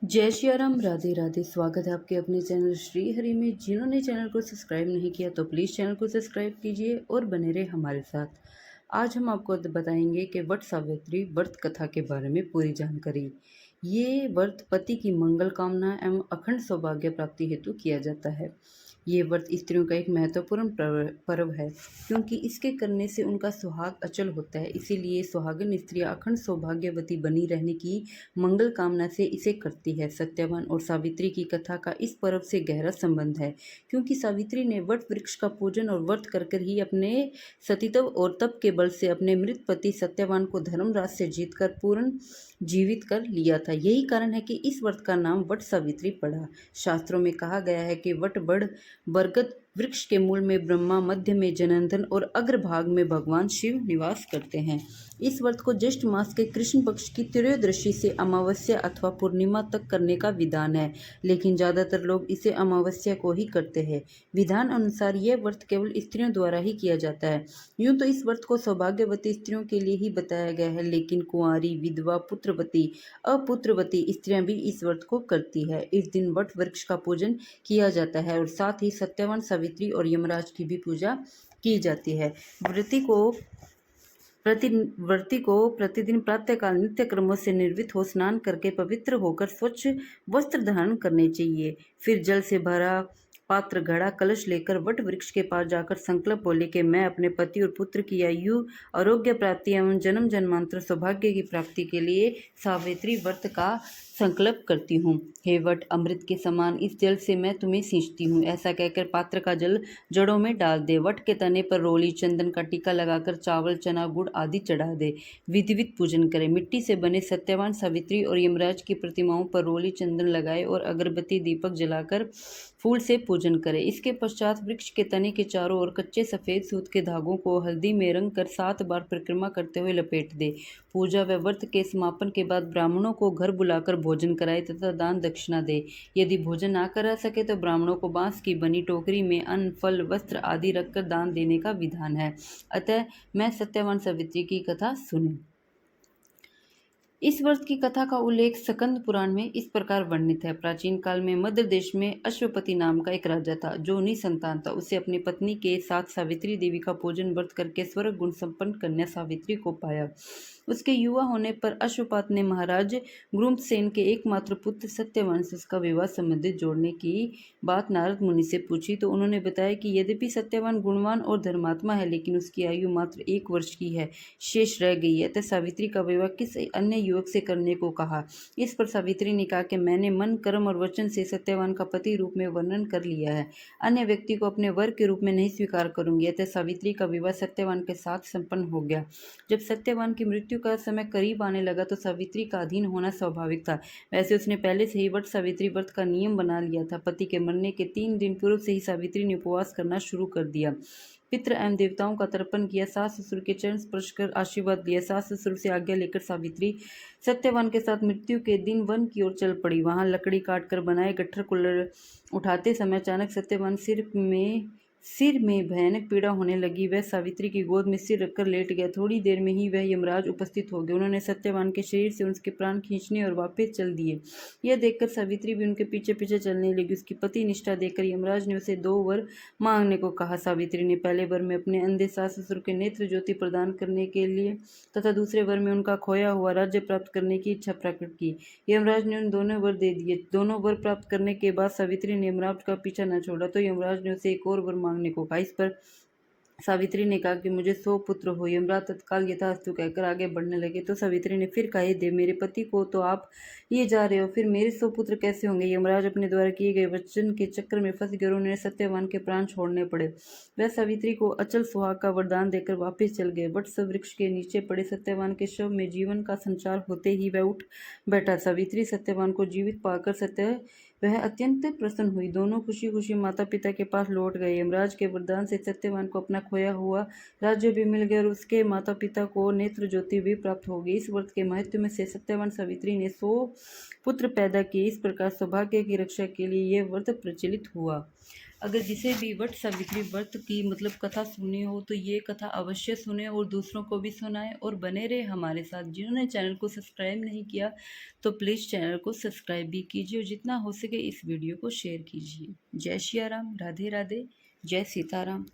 जय श्री राम, राधे राधे। स्वागत है आपके अपने चैनल श्री हरि में। जिन्होंने चैनल को सब्सक्राइब नहीं किया तो प्लीज़ चैनल को सब्सक्राइब कीजिए और बने रहे हमारे साथ। आज हम आपको बताएंगे कि वट सावित्री व्रत कथा के बारे में पूरी जानकारी। ये व्रत पति की मंगल कामना एवं अखंड सौभाग्य प्राप्ति हेतु किया जाता है। ये व्रत स्त्रियों का एक महत्वपूर्ण पर्व है, क्योंकि इसके करने से उनका सुहाग अचल होता है। इसीलिए सुहागन स्त्रियां अखंड सौभाग्यवती बनी रहने की मंगल कामना से इसे करती है। सत्यवान और सावित्री की कथा का इस पर्व से गहरा संबंध है, क्योंकि सावित्री ने वट वृक्ष का पूजन और व्रत कर ही अपने सतीत्व और तप के बल से अपने मृत पति सत्यवान को धर्मराज से जीतकर पूर्ण जीवित कर लिया था। यही कारण है कि इस व्रत का नाम वट सावित्री पड़ा। शास्त्रों में कहा गया है कि वट बरगद वृक्ष के मूल में ब्रह्मा, मध्य में जनार्दन और अग्रभाग में भगवान शिव निवास करते हैं। इस व्रत को ज्येष्ठ मास के कृष्ण पक्ष की त्रयोदशी से अमावस्या अथवा पूर्णिमा तक करने का विधान है, लेकिन ज़्यादातर लोग इसे अमावस्या को ही करते हैं। विधान अनुसार यह व्रत केवल स्त्रियों द्वारा ही किया जाता है। यूं तो इस व्रत को सौभाग्यवती स्त्रियों के लिए ही बताया गया है, लेकिन कुंवारी, विधवा, पुत्रवती, अपुत्रवती स्त्रियां भी इस व्रत को करती है। इस दिन वट वृक्ष का पूजन किया जाता है और साथ ही सत्यवान, सावित्री और यमराज की भी पूजा की जाती है। व्रती को प्रतिदिन प्रातःकाल नित्य कर्मों से निर्वृत्त हो स्नान करके पवित्र होकर स्वच्छ वस्त्र धारण करने चाहिए। फिर जल से भरा पात्र, घड़ा, कलश लेकर वट वृक्ष के पास जाकर संकल्प बोले कि मैं अपने पति और पुत्र की आयु, आरोग्य प्राप्ति एवं जन्म जन्मांतर सौभाग्य की प्राप्ति के लिए सावित्री व्रत का संकल्प करती हूँ। हे वट, अमृत के समान इस जल से मैं तुम्हें सींचती हूँ। ऐसा कहकर पात्र का जल जड़ों में डाल दे। वट के तने पर रोली, चंदन का टीका लगाकर चावल, चना, गुड़ आदि चढ़ा दे। विधिवत पूजन करे। मिट्टी से बने सत्यवान, सावित्री और यमराज की प्रतिमाओं पर रोली, चंदन लगाए और अगरबत्ती, दीपक जलाकर फूल से पूजन करे। इसके पश्चात वृक्ष के तने के चारों ओर कच्चे सफेद सूत के धागों को हल्दी में रंग कर 7 बार परिक्रमा करते हुए लपेट दे। पूजा व व्रत के समापन के बाद ब्राह्मणों को घर बुलाकर भोजन कराए तथा दान दक्षिणा दे। यदि भोजन ना करा सके तो ब्राह्मणों को बांस की बनी टोकरी में अन्न, फल, वस्त्र आदि रखकर दान देने का विधान है। अतः मैं सत्यवान सावित्री की कथा सुने। इस व्रत की कथा का उल्लेख स्कंद पुराण में इस प्रकार वर्णित है। प्राचीन काल में मध्य देश में अश्वपति नाम का एक राजा था, जो निसंतान था। उसे अपनी पत्नी के साथ सावित्री देवी का पूजन व्रत करके स्वर्ग गुण संपन्न कन्या सावित्री को पाया। उसके युवा होने पर अश्वपात ने महाराज गुरुमसेन के एकमात्र पुत्र सत्यवान से उसका विवाह संबंधी जोड़ने की बात नारद मुनि से पूछी, तो उन्होंने बताया कि यद्यपि सत्यवान गुणवान और धर्मात्मा है, लेकिन उसकी आयु मात्र 1 वर्ष की है, शेष रह गई है। अतः सावित्री का विवाह किस अन्य युवक से करने को कहा। इस पर सावित्री ने कहा कि मैंने मन, कर्म और वचन से सत्यवान का पति रूप में वर्णन कर लिया है, अन्य व्यक्ति को अपने वर के रूप में नहीं स्वीकार करूंगी। अतः सावित्री का विवाह सत्यवान के साथ संपन्न हो गया। जब सत्यवान की मृत्यु का समय करीब आने लगा तो सावित्री का अधीन होना स्वाभाविक था। वैसे उसने पहले से ही वट सावित्री व्रत का नियम बना लिया था। पति के मरने के 3 दिन पूर्व से ही सावित्री ने उपवास करना शुरू कर दिया। पितृ एवं देवताओं का तर्पण किया, सास ससुर के चरण स्पर्श कर आशीर्वाद लिया। सास ससुर से आज्ञा लेकर सावित्री सत्यवान के साथ मृत्यु के दिन वन की ओर चल पड़ी। वहां लकड़ी काट कर बनाए गट्ठर को उठाते समय अचानक सत्यवान सिर में भयानक पीड़ा होने लगी। वह सावित्री की गोद में सिर रखकर लेट गया। थोड़ी देर में ही वह यमराज उपस्थित हो गए। उन्होंने सत्यवान के शरीर से उसके प्राण खींचने और वापस चल दिए। यह देखकर सावित्री भी उनके पीछे पीछे चलने लगी। उसकी पति निष्ठा देखकर यमराज ने उसे 2 वर मांगने को कहा। सावित्री ने पहले वर में अपने अंधे सास ससुर के नेत्र ज्योति प्रदान करने के लिए तथा दूसरे वर में उनका खोया हुआ राज्य प्राप्त करने की इच्छा प्रकट की। यमराज ने उन दोनों वर दे दिए। दोनों वर प्राप्त करने के बाद सावित्री ने यमराज का पीछा न छोड़ा तो यमराज ने उसे एक और वर मांगने को कहा। इस पर सावित्री ने कहा कि मुझे 100 पुत्र हो। यमराज तत्काल यथास्तु कहकर आगे बढ़ने लगे तो सावित्री ने फिर कहा, हे देव, मेरे पति को तो आप लिए जा रहे हो, फिर मेरे 100 पुत्र कैसे होंगे। यमराज अपने द्वारा किए गए वचन के चक्कर में फंस गए और उन्हें सत्यवान के प्राण छोड़ने पड़े। वह सावित्री को अचल सुहाग का वरदान देकर वापस चल गए। वट वृक्ष के नीचे पड़े सत्यवान के शव में जीवन का संचार होते ही वह उठ बैठा। सावित्री सत्यवान को जीवित पाकर वह अत्यंत प्रसन्न हुई। दोनों खुशी खुशी माता पिता के पास लौट गए। यमराज के वरदान से सत्यवान को अपना खोया हुआ राज्य भी मिल गया और उसके माता पिता को नेत्र ज्योति भी प्राप्त हो गई। इस व्रत के महत्व में से सत्यवान सावित्री ने 100 पुत्र पैदा किए। इस प्रकार सौभाग्य की रक्षा के लिए यह व्रत प्रचलित हुआ। अगर जिसे भी वट सावित्री व्रत की मतलब कथा सुननी हो तो ये कथा अवश्य सुने और दूसरों को भी सुनाएं और बने रहे हमारे साथ। जिन्होंने चैनल को सब्सक्राइब नहीं किया तो प्लीज़ चैनल को सब्सक्राइब भी कीजिए और जितना हो सके इस वीडियो को शेयर कीजिए। जय सिया राम, राधे राधे, जय सीताराम।